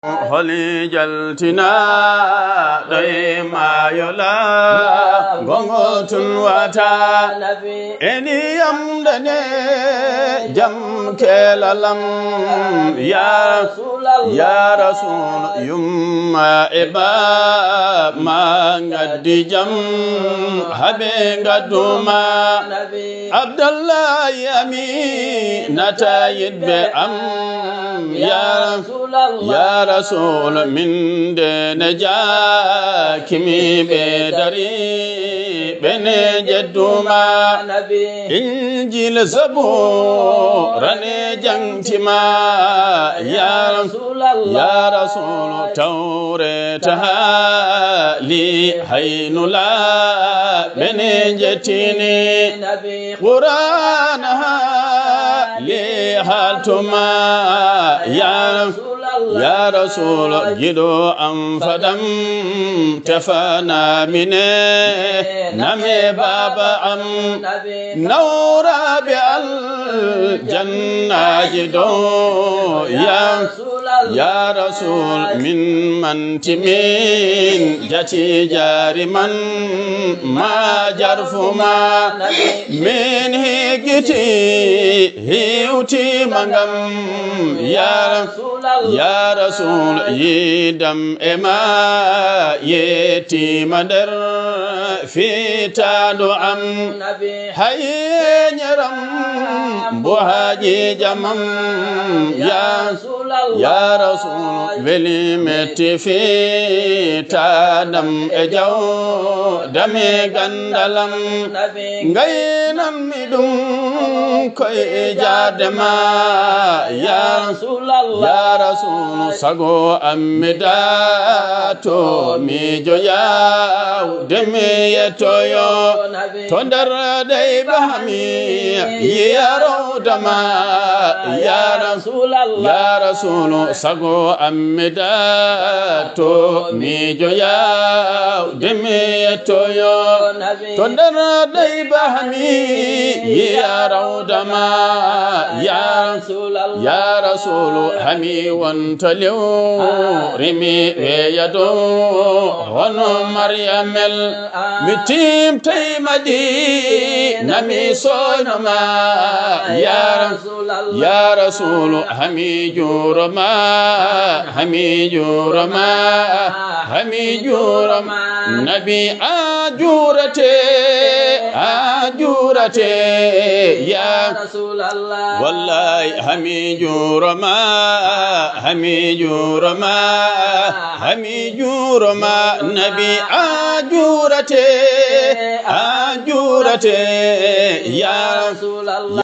holi jaltina doy mayola gongo tun wata eni yamdane jam kelalam ya rasul yumma eba mangadi jam habe ngaduma abdallah yami natayidbe am ya rasul min de naja kimi be dari bene jeduma injil zabur rane jangtima ya rasul tawret li haynula bene jetini qur'an li haltuma ya rasul gido am fadam tafana mine name baba am nawra bi al janna gido ya rasul min mantimin jati jariman ma jarfuma min higiti hiuti mangam ya rasul yidam ema yeti madar fitadu am hayenyaram buhaji jamam ya rasul veli meti fitadam ejaw dame gandalam ngaynam midum koy jadema ya rasul sago amida to mi joya deme yetoyo to ndar day bahmi ya rawdama ya rasul sago amida to mi joya deme yetoyo to ndar day bahmi ya rawdama ya rasul hami wantalew rimi weyado hono maryamel mitim tay madina mi sonoma ya rasul hami jurama nabi ajurate ya rasulallah wallahi hami jurama nabi ajurate ya rasulallah